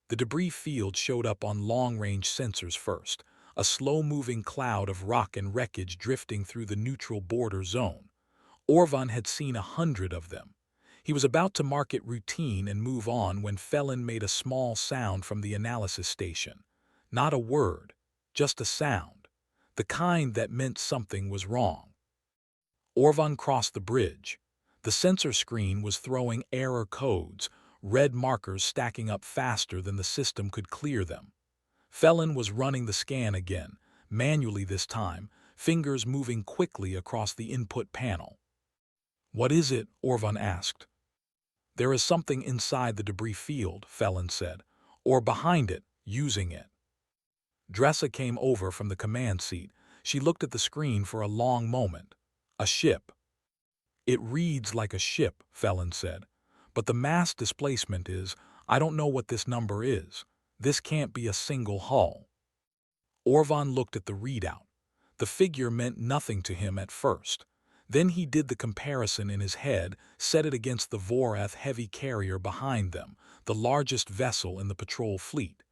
The debris field showed up on long-range sensors first, a slow-moving cloud of rock and wreckage drifting through the neutral border zone. Orvan had seen 100 of them. He was about to mark it routine and move on when Felon made a small sound from the analysis station. Not a word, just a sound, the kind that meant something was wrong. Orvan crossed the bridge. The sensor screen was throwing error codes, red markers stacking up faster than the system could clear them. Felon was running the scan again, manually this time, fingers moving quickly across the input panel. "What is it?" Orvan asked. "There is something inside the debris field," Felon said, "or behind it, using it." Dressa came over from the command seat. She looked at the screen for a long moment. "A ship." "It reads like a ship," Felon said, "but the mass displacement is, I don't know what this number is. This can't be a single hull." Orvan looked at the readout. The figure meant nothing to him at first. Then he did the comparison in his head, set it against the Vorath heavy carrier behind them, the largest vessel in the patrol fleet.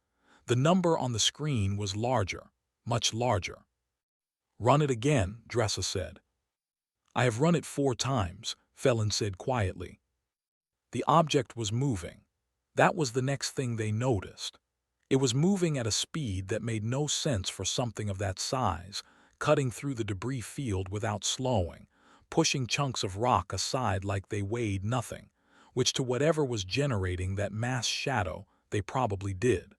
The number on the screen was larger, much larger. "Run it again," Dressa said. "I have run it 4 times," Felon said quietly. The object was moving. That was the next thing they noticed. It was moving at a speed that made no sense for something of that size, cutting through the debris field without slowing, pushing chunks of rock aside like they weighed nothing, which to whatever was generating that mass shadow they probably did.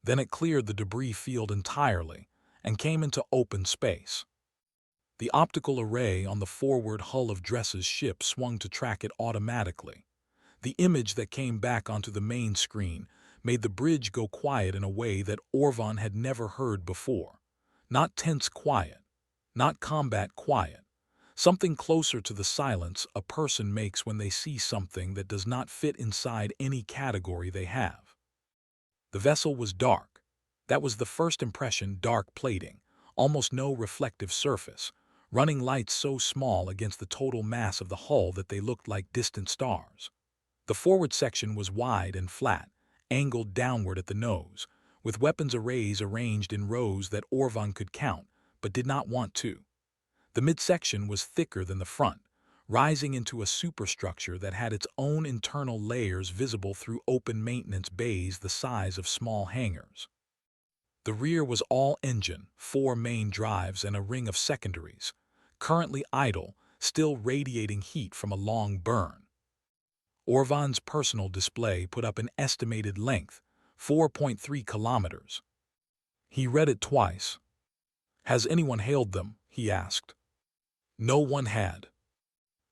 Then it cleared the debris field entirely and came into open space. The optical array on the forward hull of Dressa's ship swung to track it automatically. The image that came back onto the main screen made the bridge go quiet in a way that Orvan had never heard before. Not tense quiet, not combat quiet, something closer to the silence a person makes when they see something that does not fit inside any category they have. The vessel was dark. That was the first impression: dark plating, almost no reflective surface, running lights so small against the total mass of the hull that they looked like distant stars. The forward section was wide and flat, angled downward at the nose, with weapons arrays arranged in rows that Orvan could count, but did not want to. The midsection was thicker than the front, rising into a superstructure that had its own internal layers visible through open maintenance bays the size of small hangars. The rear was all engine, 4 main drives and a ring of secondaries, currently idle, still radiating heat from a long burn. Orvan's personal display put up an estimated length, 4.3 kilometers. He read it twice. "Has anyone hailed them?" he asked. No one had.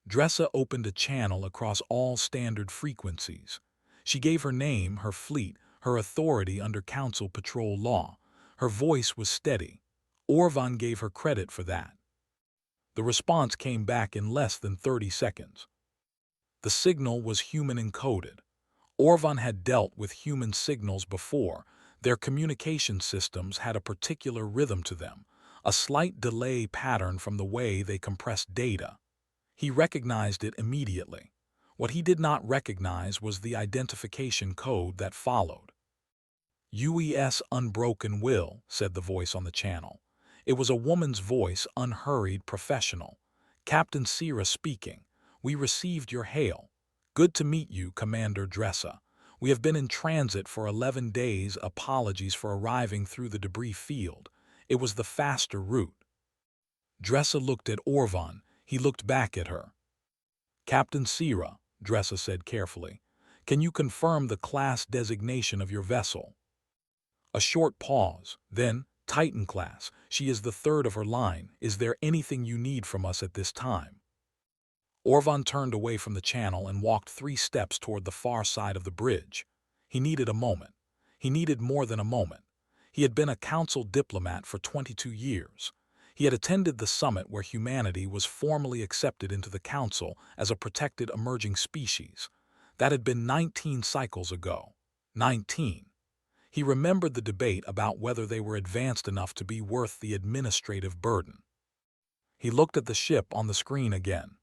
Dressa opened a channel across all standard frequencies. She gave her name, her fleet, her authority under Council Patrol law. Her voice was steady. Orvan gave her credit for that. The response came back in less than 30 seconds. The signal was human-encoded. Orvan had dealt with human signals before. Their communication systems had a particular rhythm to them, a slight delay pattern from the way they compressed data. He recognized it immediately. What he did not recognize was the identification code that followed. "UES Unbroken Will," said the voice on the channel. It was a woman's voice, unhurried, professional. "Captain Sira speaking. We received your hail. Good to meet you, Commander Dressa. We have been in transit for 11 days. Apologies for arriving through the debris field. It was the faster route." Dressa looked at Orvan. He looked back at her. "Captain Sira," Dressa said carefully, "can you confirm the class designation of your vessel?" A short pause. Then, "Titan class. She is the 3rd of her line. Is there anything you need from us at this time?" Orvan turned away from the channel and walked 3 steps toward the far side of the bridge. He needed a moment. He needed more than a moment. He had been a council diplomat for 22 years. He had attended the summit where humanity was formally accepted into the council as a protected emerging species. That had been 19 cycles ago. 19. He remembered the debate about whether they were advanced enough to be worth the administrative burden. He looked at the ship on the screen again.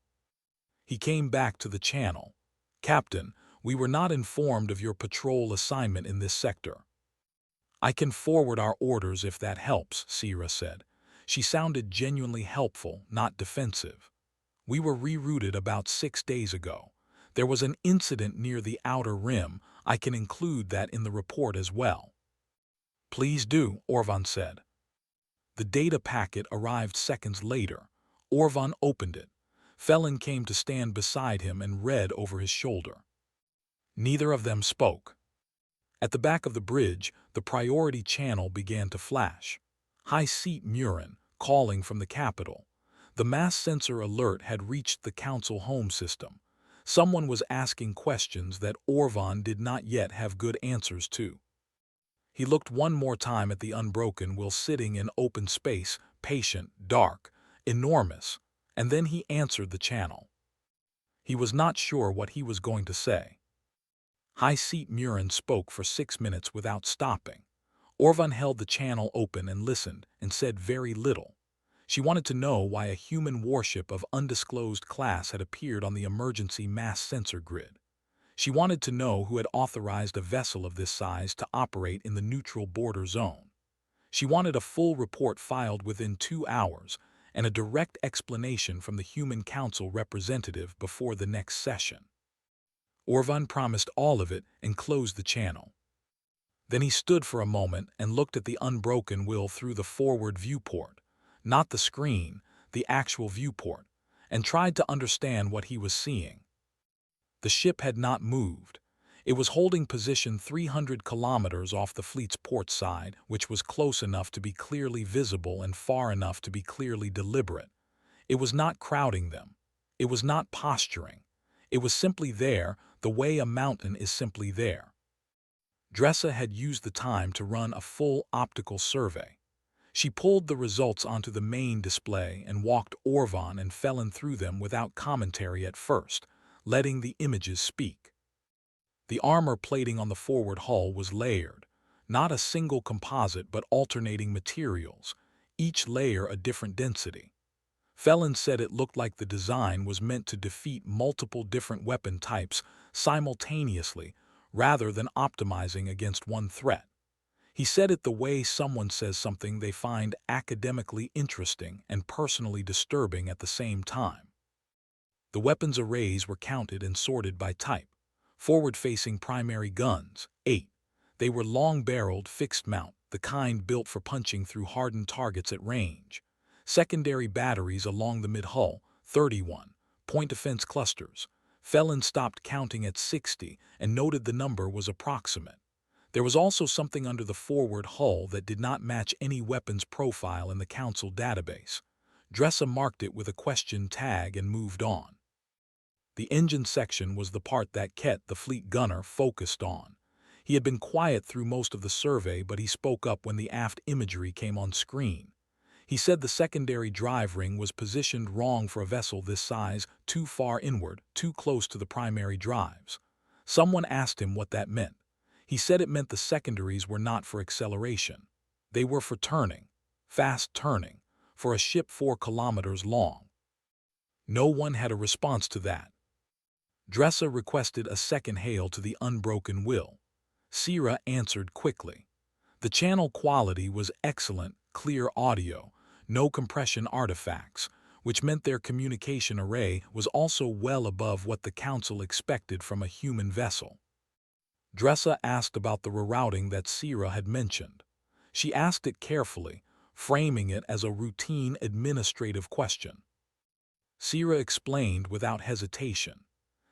He came back to the channel. "Captain, We were not informed of your patrol assignment in this sector. I can forward our orders if that helps, Sierra said. She sounded genuinely helpful, not defensive. We were rerouted about 6 days ago. There was an incident near the outer rim. I can include that in the report as well. Please do, Orvan said. The data packet arrived seconds later. Orvan opened it. Felon came to stand beside him and read over his shoulder. Neither of them spoke. At the back of the bridge, the priority channel began to flash. High Seat Murin, calling from the capital. The mass sensor alert had reached the council home system. Someone was asking questions that Orvan did not yet have good answers to. He looked one more time at the Unbroken while sitting in open space, patient, dark, enormous, and then he answered the channel. He was not sure what he was going to say. High Seat Murin spoke for 6 minutes without stopping. Orvan held the channel open and listened and said very little. She wanted to know why a human warship of undisclosed class had appeared on the emergency mass sensor grid. She wanted to know who had authorized a vessel of this size to operate in the neutral border zone. She wanted a full report filed within 2 hours and a direct explanation from the Human Council representative before the next session. Orvan promised all of it and closed the channel. Then he stood for a moment and looked at the Unbroken will through the forward viewport, not the screen, the actual viewport, and tried to understand what he was seeing. The ship had not moved. It was holding position 300 kilometers off the fleet's port side, which was close enough to be clearly visible and far enough to be clearly deliberate. It was not crowding them. It was not posturing. It was simply there, the way a mountain is simply there. Dressa had used the time to run a full optical survey. She pulled the results onto the main display and walked Orvan and Felon through them without commentary at first, letting the images speak. The armor plating on the forward hull was layered, not a single composite but alternating materials, each layer a different density. Felon said it looked like the design was meant to defeat multiple different weapon types simultaneously rather than optimizing against one threat. He said it the way someone says something they find academically interesting and personally disturbing at the same time. The weapons arrays were counted and sorted by type. Forward-facing primary guns, 8. They were long-barreled, fixed-mount, the kind built for punching through hardened targets at range. Secondary batteries along the mid-hull, 31. Point defense clusters. Felon stopped counting at 60 and noted the number was approximate. There was also something under the forward hull that did not match any weapons profile in the Council database. Dressa marked it with a question tag and moved on. The engine section was the part that Ket, the fleet gunner, focused on. He had been quiet through most of the survey, but he spoke up when the aft imagery came on screen. He said the secondary drive ring was positioned wrong for a vessel this size, too far inward, too close to the primary drives. Someone asked him what that meant. He said it meant the secondaries were not for acceleration. They were for turning, fast turning, for a ship 4 kilometers long. No one had a response to that. Dressa requested a second hail to the Unbroken will. Sierra answered quickly. The channel quality was excellent, clear audio, no compression artifacts, which meant their communication array was also well above what the Council expected from a human vessel. Dressa asked about the rerouting that Sierra had mentioned. She asked it carefully, framing it as a routine administrative question. Sierra explained without hesitation.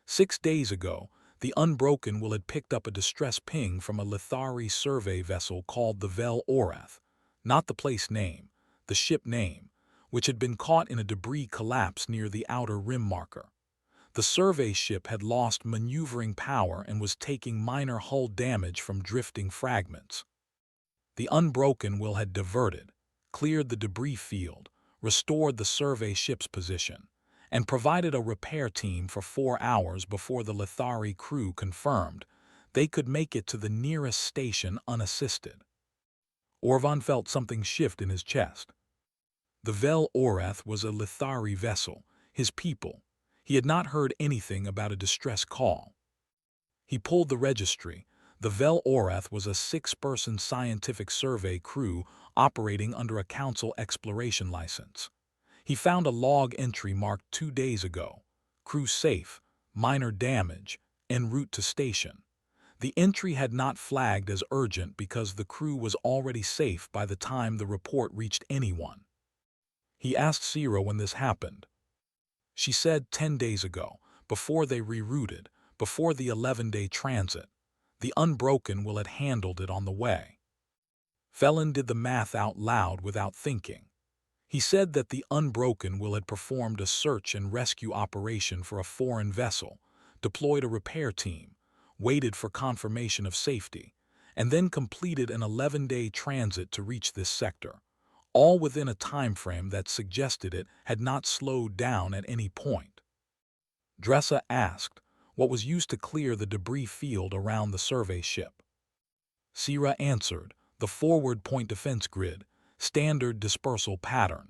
6 days ago, the Unbroken will had picked up a distress ping from a Lithari survey vessel called the Vel Orath, not the place name, the ship name, which had been caught in a debris collapse near the outer rim marker. The survey ship had lost maneuvering power and was taking minor hull damage from drifting fragments. The Unbroken will had diverted, cleared the debris field, restored the survey ship's position, and provided a repair team for 4 hours before the Lithari crew confirmed they could make it to the nearest station unassisted. Orvan felt something shift in his chest. The Vel Orath was a Lithari vessel, his people. He had not heard anything about a distress call. He pulled the registry. The Vel Orath was a 6-person scientific survey crew operating under a council exploration license. He found a log entry marked 2 days ago. Crew safe, minor damage, en route to station. The entry had not flagged as urgent because the crew was already safe by the time the report reached anyone. He asked Sira when this happened. She said 10 days ago, before they rerouted, before the 11-day transit. The Unbroken will have handled it on the way. Felon did the math out loud without thinking. He said that the Unbroken will had performed a search and rescue operation for a foreign vessel, deployed a repair team, waited for confirmation of safety, and then completed an 11-day transit to reach this sector, all within a time frame that suggested it had not slowed down at any point. Dressa asked what was used to clear the debris field around the survey ship. Sira answered, the forward point defense grid, standard dispersal pattern.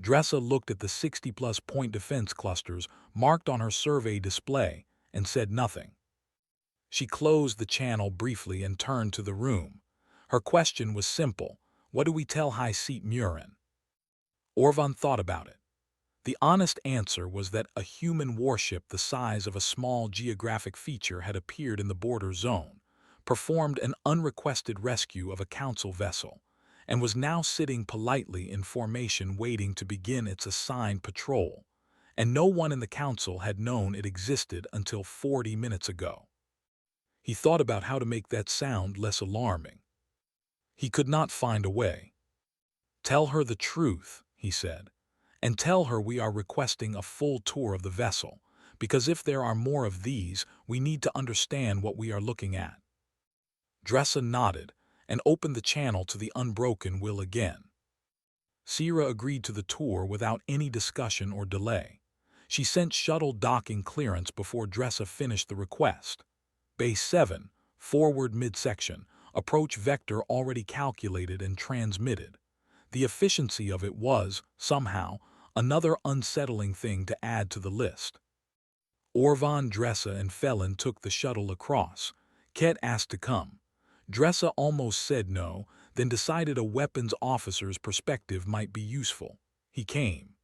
Dressa looked at the 60-plus point defense clusters marked on her survey display and said nothing. She closed the channel briefly and turned to the room. Her question was simple. What do we tell High Seat Murin? Orvan thought about it. The honest answer was that a human warship the size of a small geographic feature had appeared in the border zone, performed an unrequested rescue of a council vessel, and was now sitting politely in formation waiting to begin its assigned patrol, and no one in the council had known it existed until 40 minutes ago. He thought about how to make that sound less alarming. He could not find a way. Tell her the truth, he said. And tell her we are requesting a full tour of the vessel, because if there are more of these, we need to understand what we are looking at. Dressa nodded and opened the channel to the Unbroken will again. Sira agreed to the tour without any discussion or delay. She sent shuttle docking clearance before Dressa finished the request. Base 7, forward midsection, approach vector already calculated and transmitted. The efficiency of it was, somehow, another unsettling thing to add to the list. Orvan, Dressa, and Felon took the shuttle across. Ket asked to come. Dressa almost said no, then decided a weapons officer's perspective might be useful. He came.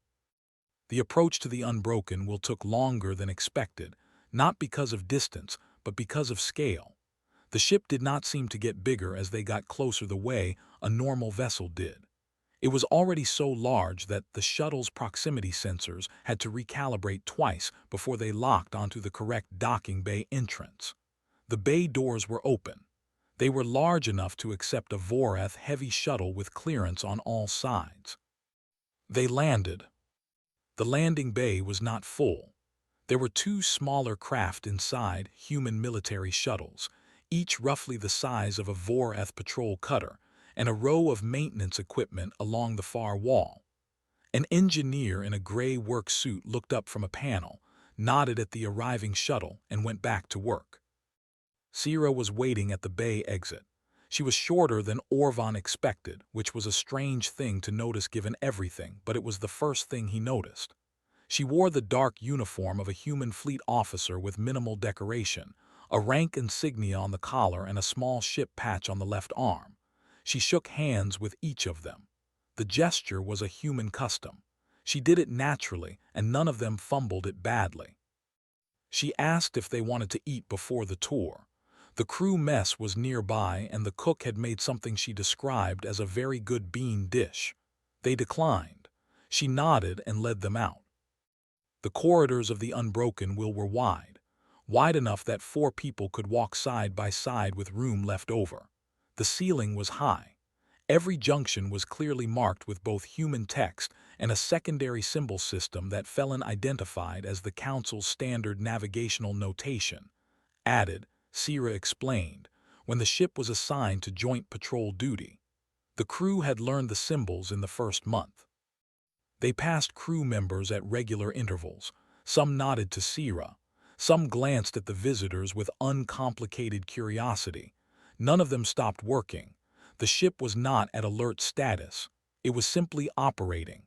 The approach to the Unbroken will took longer than expected, not because of distance, but because of scale. The ship did not seem to get bigger as they got closer the way a normal vessel did. It was already so large that the shuttle's proximity sensors had to recalibrate twice before they locked onto the correct docking bay entrance. The bay doors were open. They were large enough to accept a Vorath heavy shuttle with clearance on all sides. They landed. The landing bay was not full. There were 2 smaller craft inside, human military shuttles, each roughly the size of a Vorath patrol cutter, and a row of maintenance equipment along the far wall. An engineer in a gray work suit looked up from a panel, nodded at the arriving shuttle, and went back to work. Sira was waiting at the bay exit. She was shorter than Orvan expected, which was a strange thing to notice given everything, but it was the first thing he noticed. She wore the dark uniform of a human fleet officer with minimal decoration, a rank insignia on the collar and a small ship patch on the left arm. She shook hands with each of them. The gesture was a human custom. She did it naturally, and none of them fumbled it badly. She asked if they wanted to eat before the tour. The crew mess was nearby, and the cook had made something she described as a very good bean dish. They declined. She nodded and led them out. The corridors of the Unbroken will were wide enough that 4 people could walk side by side with room left over. The ceiling was high. Every junction was clearly marked with both human text and a secondary symbol system that Felon identified as the Council's standard navigational notation. Added, Sira explained, when the ship was assigned to joint patrol duty. The crew had learned the symbols in the first month. They passed crew members at regular intervals. Some nodded to Sira. Some glanced at the visitors with uncomplicated curiosity. None of them stopped working. The ship was not at alert status. It was simply operating.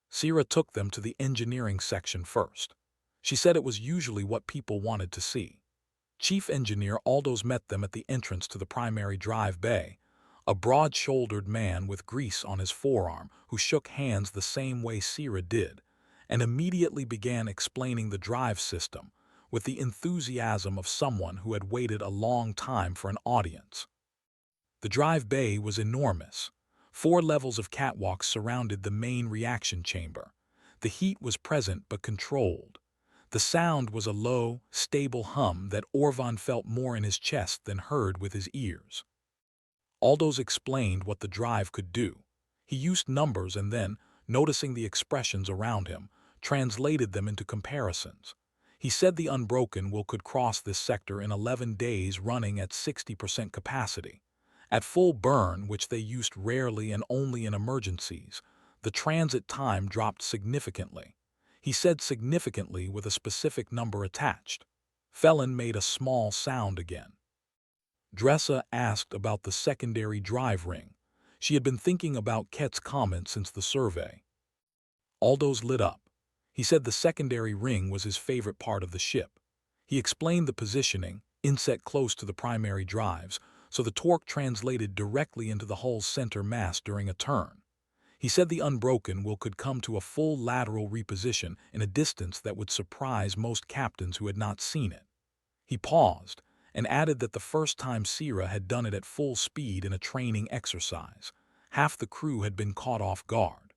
Sira took them to the engineering section first. She said it was usually what people wanted to see. Chief Engineer Aldos met them at the entrance to the primary drive bay, a broad-shouldered man with grease on his forearm who shook hands the same way Sira did, and immediately began explaining the drive system with the enthusiasm of someone who had waited a long time for an audience. The drive bay was enormous. 4 levels of catwalks surrounded the main reaction chamber. The heat was present but controlled. The sound was a low, stable hum that Orvan felt more in his chest than heard with his ears. Aldos explained what the drive could do. He used numbers and then, noticing the expressions around him, translated them into comparisons. He said the Unbroken could cross this sector in 11 days running at 60% capacity. At full burn, which they used rarely and only in emergencies, the transit time dropped significantly. He said significantly with a specific number attached. Felon made a small sound again. Dressa asked about the secondary drive ring. She had been thinking about Ket's comment since the survey. Aldos lit up. He said the secondary ring was his favorite part of the ship. He explained the positioning, inset close to the primary drives, so the torque translated directly into the hull's center mass during a turn. He said the Unbroken could come to a full lateral reposition in a distance that would surprise most captains who had not seen it. He paused and added that the first time Sira had done it at full speed in a training exercise, half the crew had been caught off guard.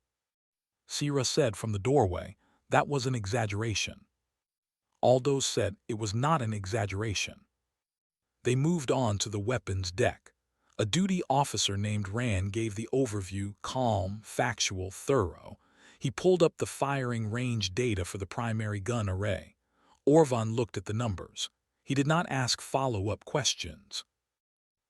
Sira said from the doorway, that was an exaggeration. Aldos said it was not an exaggeration. They moved on to the weapons deck. A duty officer named Rand gave the overview, calm, factual, thorough. He pulled up the firing range data for the primary gun array. Orvan looked at the numbers. He did not ask follow-up questions.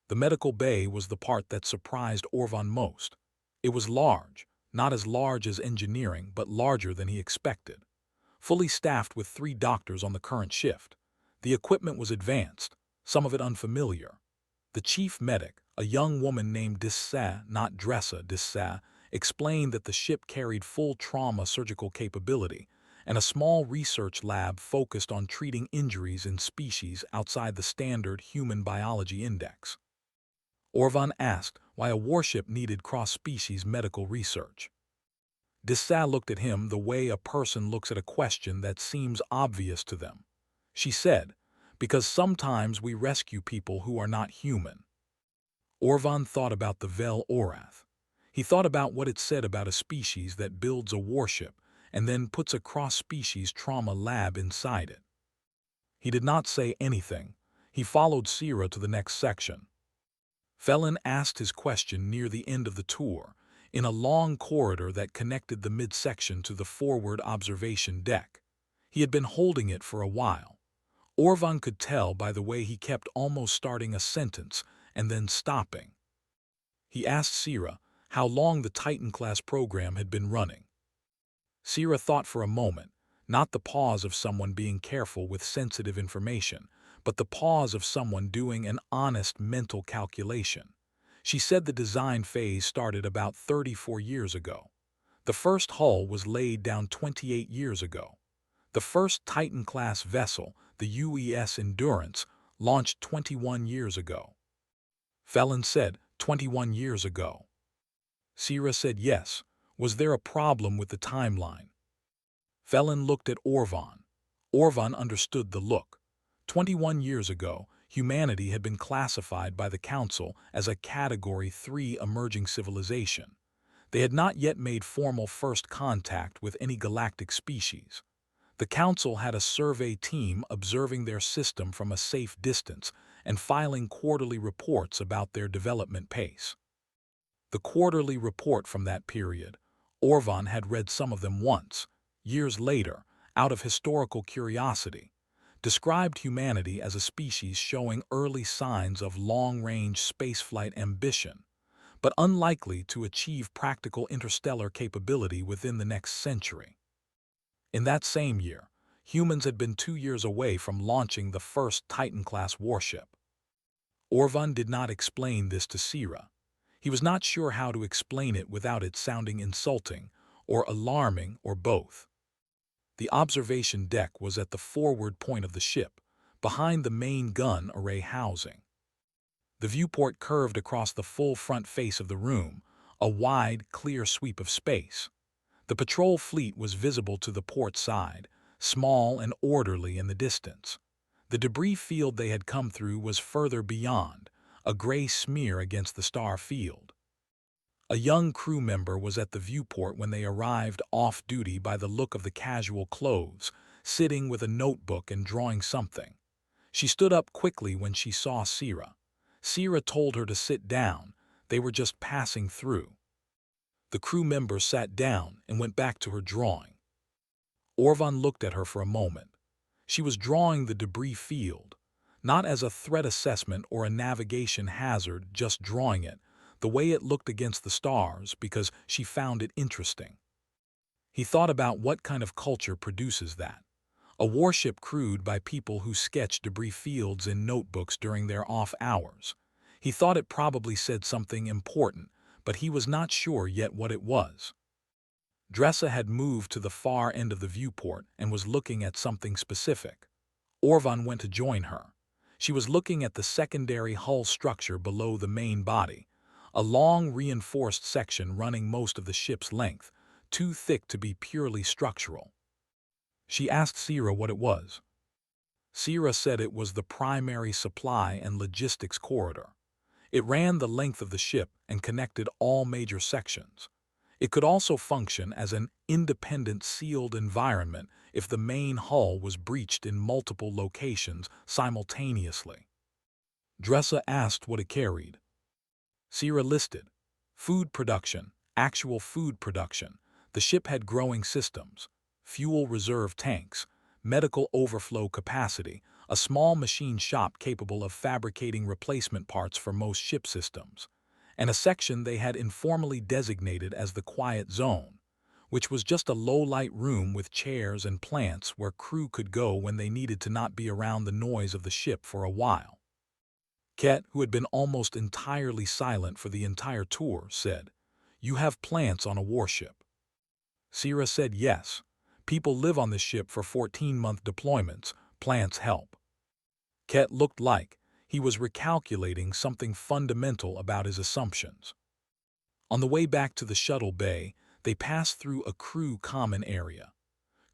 The medical bay was the part that surprised Orvan most. It was large, not as large as engineering, but larger than he expected. Fully staffed with 3 doctors on the current shift. The equipment was advanced, some of it unfamiliar. The chief medic, a young woman named Dissa, not Dressa Dissa, explained that the ship carried full trauma surgical capability and a small research lab focused on treating injuries in species outside the standard human biology index. Orvan asked why a warship needed cross-species medical research. Dissa looked at him the way a person looks at a question that seems obvious to them. She said, because sometimes we rescue people who are not human. Orvan thought about the Vel Orath. He thought about what it said about a species that builds a warship and then puts a cross-species trauma lab inside it. He did not say anything. He followed Sira to the next section. Felon asked his question near the end of the tour, in a long corridor that connected the midsection to the forward observation deck. He had been holding it for a while. Orvan could tell by the way he kept almost starting a sentence and then stopping. He asked Sira how long the Titan-class program had been running. Sira thought for a moment, not the pause of someone being careful with sensitive information, but the pause of someone doing an honest mental calculation. She said the design phase started about 34 years ago. The first hull was laid down 28 years ago. The first Titan-class vessel, the UES Endurance, launched 21 years ago. Felon said, 21 years ago. Sira said yes. Was there a problem with the timeline? Felon looked at Orvan. Orvan understood the look. 21 years ago, humanity had been classified by the Council as a Category 3 emerging civilization. They had not yet made formal first contact with any galactic species. The Council had a survey team observing their system from a safe distance and filing quarterly reports about their development pace. The quarterly report from that period, Orvan had read some of them once, years later, out of historical curiosity, described humanity as a species showing early signs of long-range spaceflight ambition, but unlikely to achieve practical interstellar capability within the next century. In that same year, humans had been 2 years away from launching the first Titan-class warship. Orvan did not explain this to Sira. He was not sure how to explain it without it sounding insulting, or alarming, or both. The observation deck was at the forward point of the ship, behind the main gun array housing. The viewport curved across the full front face of the room, a wide, clear sweep of space. The patrol fleet was visible to the port side, small and orderly in the distance. The debris field they had come through was further beyond, a gray smear against the star field. A young crew member was at the viewport when they arrived off-duty by the look of the casual clothes, sitting with a notebook and drawing something. She stood up quickly when she saw Sira. Sira told her to sit down. They were just passing through. The crew member sat down and went back to her drawing. Orvan looked at her for a moment. She was drawing the debris field, not as a threat assessment or a navigation hazard, just drawing it, the way it looked against the stars, because she found it interesting. He thought about what kind of culture produces that. A warship crewed by people who sketch debris fields in notebooks during their off hours. He thought it probably said something important, but he was not sure yet what it was. Dressa had moved to the far end of the viewport and was looking at something specific. Orvan went to join her. She was looking at the secondary hull structure below the main body, a long reinforced section running most of the ship's length, too thick to be purely structural. She asked Sira what it was. Sira said it was the primary supply and logistics corridor. It ran the length of the ship and connected all major sections. It could also function as an independent sealed environment if the main hull was breached in multiple locations simultaneously. Dressa asked what it carried. Sira listed: food production, actual food production. The ship had growing systems, fuel reserve tanks, medical overflow capacity, a small machine shop capable of fabricating replacement parts for most ship systems, and a section they had informally designated as the Quiet Zone, which was just a low-light room with chairs and plants where crew could go when they needed to not be around the noise of the ship for a while. Ket, who had been almost entirely silent for the entire tour, said, "You have plants on a warship." Sira said yes. People live on the ship for 14-month deployments. Plants help. Ket looked like he was recalculating something fundamental about his assumptions. On the way back to the shuttle bay, they passed through a crew common area.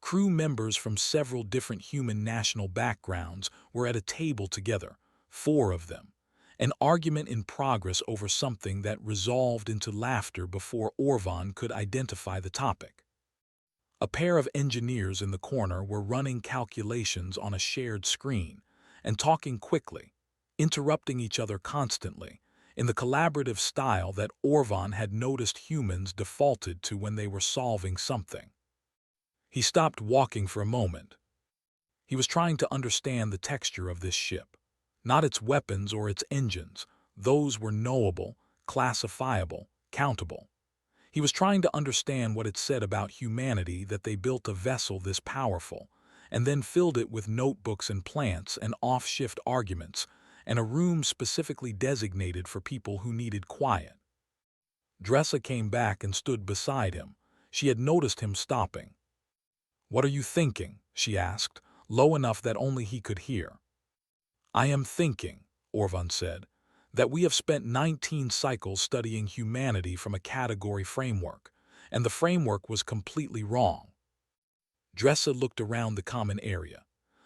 Crew members from several different human national backgrounds were at a table together, 4 of them. An argument in progress over something that resolved into laughter before Orvan could identify the topic. A pair of engineers in the corner were running calculations on a shared screen and talking quickly, interrupting each other constantly, in the collaborative style that Orvan had noticed humans defaulted to when they were solving something. He stopped walking for a moment. He was trying to understand the texture of this ship. Not its weapons or its engines. Those were knowable, classifiable, countable. He was trying to understand what it said about humanity that they built a vessel this powerful, and then filled it with notebooks and plants and off-shift arguments, and a room specifically designated for people who needed quiet. Dressa came back and stood beside him. She had noticed him stopping. "What are you thinking?" she asked, low enough that only he could hear. "I am thinking," Orvan said, "that we have spent 19 cycles studying humanity from a category framework, and the framework was completely wrong." Dressa looked around the common area.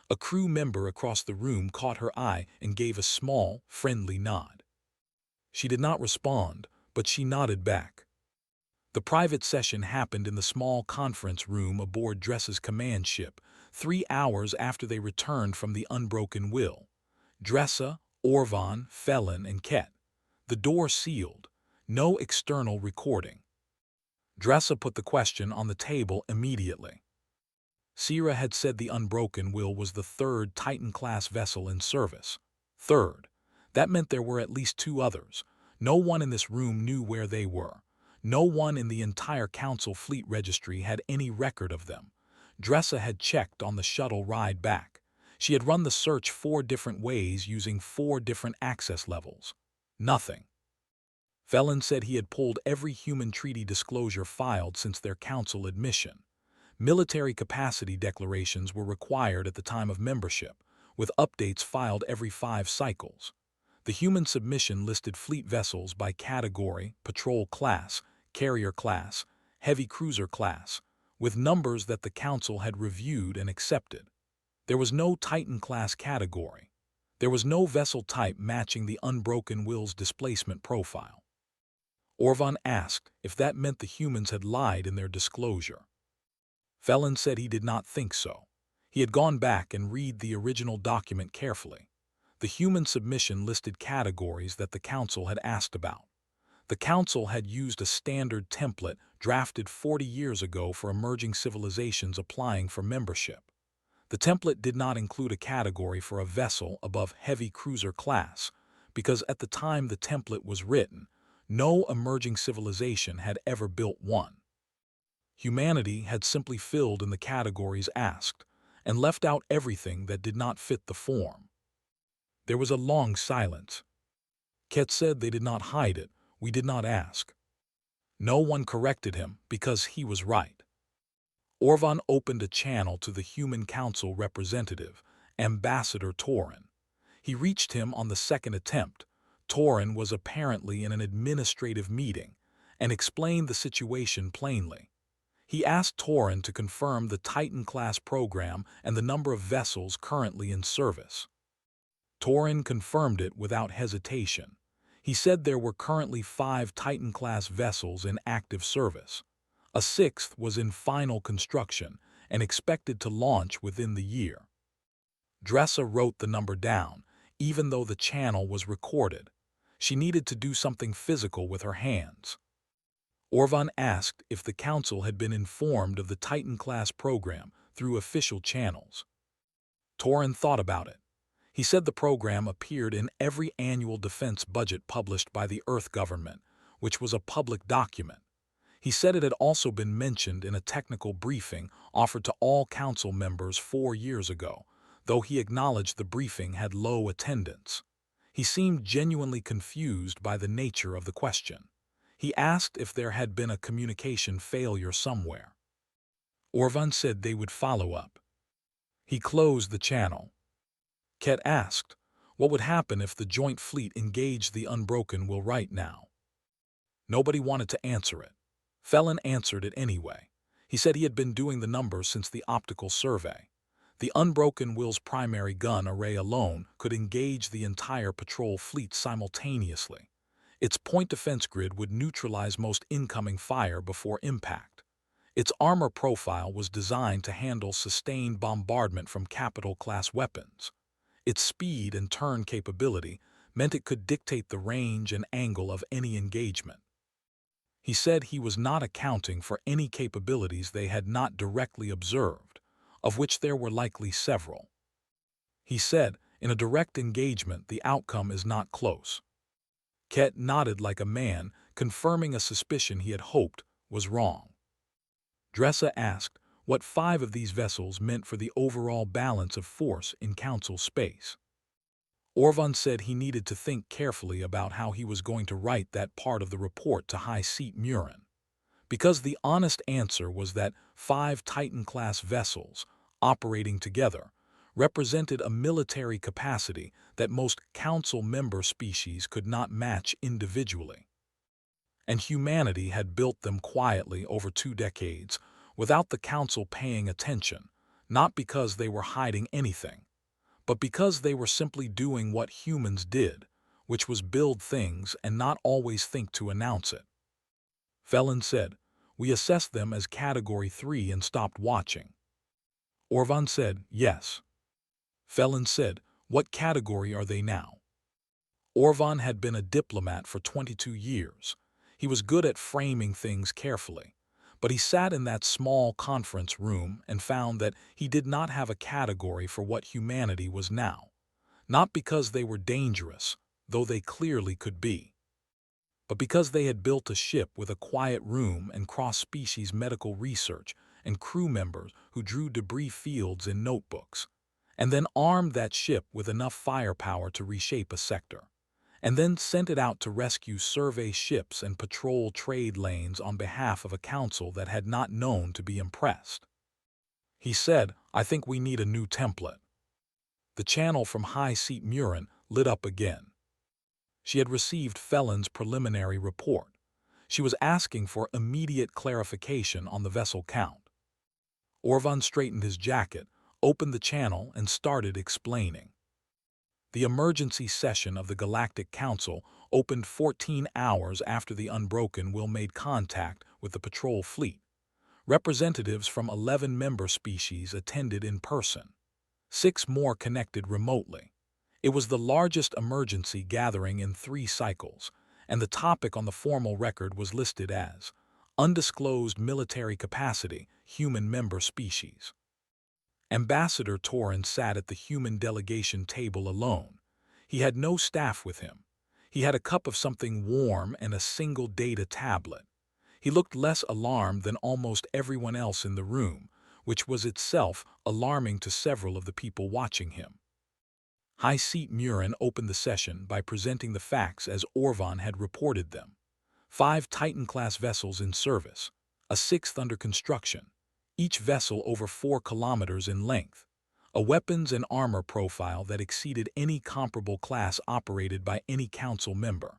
A crew member across the room caught her eye and gave a small, friendly nod. She did not respond, but she nodded back. The private session happened in the small conference room aboard Dressa's command ship, 3 hours after they returned from the Unbroken Will. Dressa, Orvan, Felon, and Ket. The door sealed. No external recording. Dressa put the question on the table immediately. Sira had said the Unbroken Will was the 3rd Titan-class vessel in service. 3rd. That meant there were at least 2 others. No one in this room knew where they were. No one in the entire Council Fleet Registry had any record of them. Dressa had checked on the shuttle ride back. She had run the search 4 different ways using 4 different access levels. Nothing. Felon said he had pulled every human treaty disclosure filed since their council admission. Military capacity declarations were required at the time of membership, with updates filed every 5 cycles. The human submission listed fleet vessels by category, patrol class, carrier class, heavy cruiser class, with numbers that the Council had reviewed and accepted. There was no Titan-class category. There was no vessel type matching the Unbroken Will's displacement profile. Orvan asked if that meant the humans had lied in their disclosure. Felon said he did not think so. He had gone back and read the original document carefully. The human submission listed categories that the Council had asked about. The Council had used a standard template drafted 40 years ago for emerging civilizations applying for membership. The template did not include a category for a vessel above heavy cruiser class, because at the time the template was written, no emerging civilization had ever built one. Humanity had simply filled in the categories asked, and left out everything that did not fit the form. There was a long silence. Ket said they did not hide it, we did not ask. No one corrected him because he was right. Orvan opened a channel to the Human Council representative, Ambassador Torin. He reached him on the second attempt. Torin was apparently in an administrative meeting and explained the situation plainly. He asked Torin to confirm the Titan-class program and the number of vessels currently in service. Torin confirmed it without hesitation. He said there were currently 5 Titan-class vessels in active service. A 6th was in final construction and expected to launch within the year. Dressa wrote the number down, even though the channel was recorded. She needed to do something physical with her hands. Orvan asked if the Council had been informed of the Titan-class program through official channels. Torin thought about it. He said the program appeared in every annual defense budget published by the Earth government, which was a public document. He said it had also been mentioned in a technical briefing offered to all Council members 4 years ago, though he acknowledged the briefing had low attendance. He seemed genuinely confused by the nature of the question. He asked if there had been a communication failure somewhere. Orvan said they would follow up. He closed the channel. Ket asked, what would happen if the joint fleet engaged the Unbroken Will right now? Nobody wanted to answer it. Felon answered it anyway. He said he had been doing the numbers since the optical survey. The Unbroken Will's primary gun array alone could engage the entire patrol fleet simultaneously. Its point defense grid would neutralize most incoming fire before impact. Its armor profile was designed to handle sustained bombardment from capital-class weapons. Its speed and turn capability meant it could dictate the range and angle of any engagement. He said he was not accounting for any capabilities they had not directly observed, of which there were likely several. He said, in a direct engagement, the outcome is not close. Ket nodded like a man, confirming a suspicion he had hoped was wrong. Dressa asked what 5 of these vessels meant for the overall balance of force in Council space. Orvan said he needed to think carefully about how he was going to write that part of the report to High Seat Murin, because the honest answer was that 5 Titan-class vessels, operating together, represented a military capacity that most Council member species could not match individually. And humanity had built them quietly over 2 decades, without the Council paying attention, not because they were hiding anything, but because they were simply doing what humans did, which was build things and not always think to announce it. Felon said, we assessed them as Category 3 and stopped watching. Orvan said, yes. Felon said, what category are they now? Orvan had been a diplomat for 22 years. He was good at framing things carefully. But he sat in that small conference room and found that he did not have a category for what humanity was now. Not because they were dangerous, though they clearly could be, but because they had built a ship with a quiet room and cross-species medical research and crew members who drew debris fields in notebooks, and then armed that ship with enough firepower to reshape a sector, and then sent it out to rescue survey ships and patrol trade lanes on behalf of a council that had not known to be impressed. He said, I think we need a new template. The channel from High Seat Murin lit up again. She had received Felon's preliminary report. She was asking for immediate clarification on the vessel count. Orvan straightened his jacket, opened the channel, and started explaining. The emergency session of the Galactic Council opened 14 hours after the Unbroken will made contact with the patrol fleet. Representatives from 11 member species attended in person. 6 more connected remotely. It was the largest emergency gathering in 3 cycles, and the topic on the formal record was listed as Undisclosed Military Capacity, Human Member Species. Ambassador Torin sat at the human delegation table alone. He had no staff with him. He had a cup of something warm and a single data tablet. He looked less alarmed than almost everyone else in the room, which was itself alarming to several of the people watching him. High Seat Murin opened the session by presenting the facts as Orvan had reported them. 5 Titan-class vessels in service, a 6th under construction, each vessel over 4 kilometers in length, a weapons and armor profile that exceeded any comparable class operated by any council member,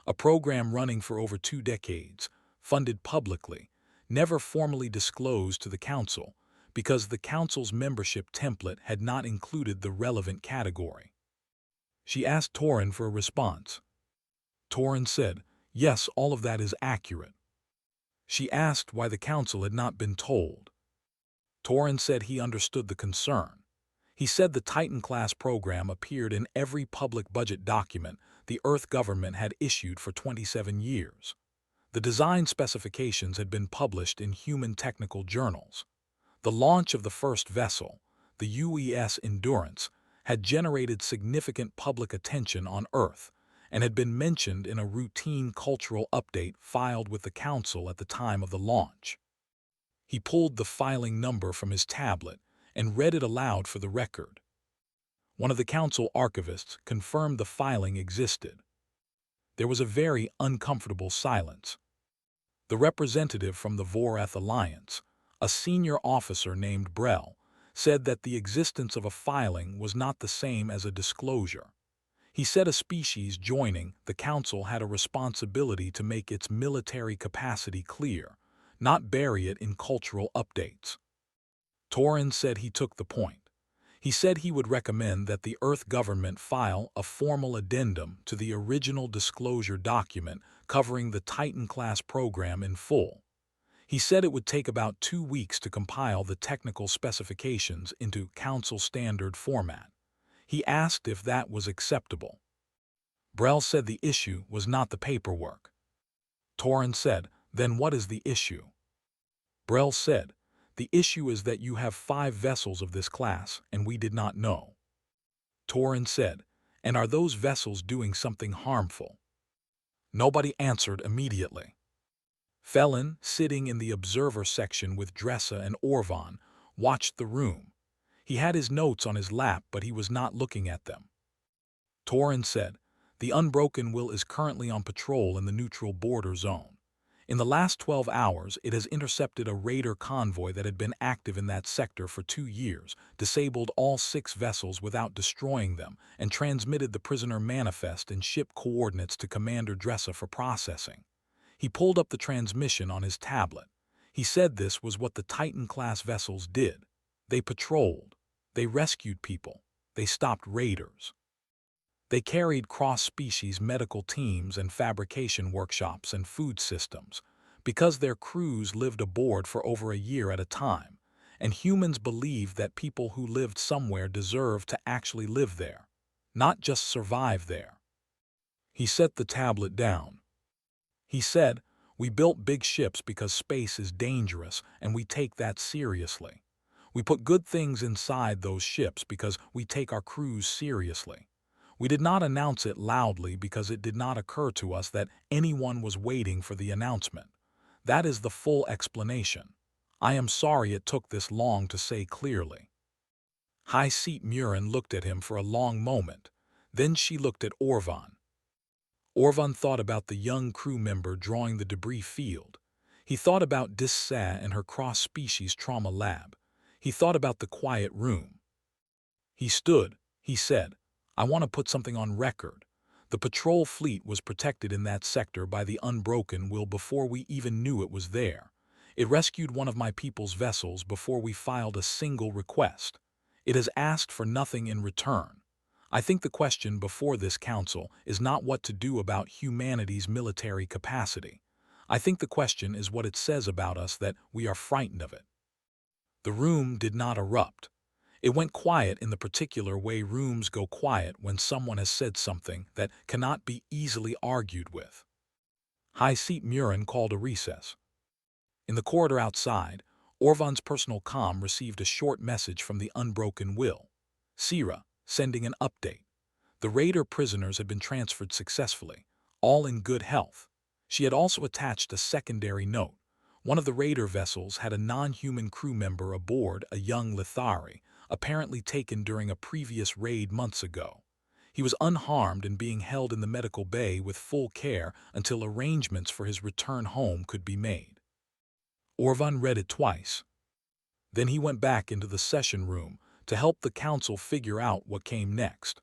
a program running for over 2 decades, funded publicly, never formally disclosed to the council, because the council's membership template had not included the relevant category. She asked Torin for a response. Torin said, "Yes, all of that is accurate." She asked why the council had not been told. Torin said he understood the concern. He said the Titan-class program appeared in every public budget document the Earth government had issued for 27 years. The design specifications had been published in human technical journals. The launch of the first vessel, the UES Endurance, had generated significant public attention on Earth and had been mentioned in a routine cultural update filed with the Council at the time of the launch. He pulled the filing number from his tablet and read it aloud for the record. One of the Council archivists confirmed the filing existed. There was a very uncomfortable silence. The representative from the Voreth Alliance, a senior officer named Brell, said that the existence of a filing was not the same as a disclosure. He said a species joining the Council had a responsibility to make its military capacity clear, not bury it in cultural updates. Torin said he took the point. He said he would recommend that the Earth government file a formal addendum to the original disclosure document covering the Titan-class program in full. He said it would take about 2 weeks to compile the technical specifications into Council standard format. He asked if that was acceptable. Brell said the issue was not the paperwork. Torin said, "Then what is the issue?" Brell said, "The issue is that you have 5 vessels of this class, and we did not know." Torin said, "And are those vessels doing something harmful?" Nobody answered immediately. Felon, sitting in the observer section with Dressa and Orvan, watched the room. He had his notes on his lap, but he was not looking at them. Torin said, "The Unbroken will is currently on patrol in the neutral border zone. In the last 12 hours, it has intercepted a raider convoy that had been active in that sector for 2 years, disabled all 6 vessels without destroying them, and transmitted the prisoner manifest and ship coordinates to Commander Dressa for processing." He pulled up the transmission on his tablet. He said this was what the Titan-class vessels did. They patrolled. They rescued people. They stopped raiders. They carried cross-species medical teams and fabrication workshops and food systems, because their crews lived aboard for over a year at a time, and humans believed that people who lived somewhere deserved to actually live there, not just survive there. He set the tablet down. He said, "We built big ships because space is dangerous, and we take that seriously. We put good things inside those ships because we take our crews seriously. We did not announce it loudly because it did not occur to us that anyone was waiting for the announcement. That is the full explanation. I am sorry it took this long to say clearly." High Seat Murin looked at him for a long moment. Then she looked at Orvan. Orvan thought about the young crew member drawing the debris field. He thought about Dissa and her cross-species trauma lab. He thought about the quiet room. He stood. He said, "I want to put something on record. The patrol fleet was protected in that sector by the Unbroken will before we even knew it was there. It rescued one of my people's vessels before we filed a single request. It has asked for nothing in return. I think the question before this council is not what to do about humanity's military capacity. I think the question is what it says about us that we are frightened of it." The room did not erupt. It went quiet in the particular way rooms go quiet when someone has said something that cannot be easily argued with. High Seat Murin called a recess. In the corridor outside, Orvan's personal comm received a short message from the Unbroken Will. Sira, sending an update. The raider prisoners had been transferred successfully, all in good health. She had also attached a secondary note. One of the raider vessels had a non-human crew member aboard, a young Lithari, apparently taken during a previous raid months ago. He was unharmed and being held in the medical bay with full care until arrangements for his return home could be made. Orvan read it twice. Then he went back into the session room to help the council figure out what came next.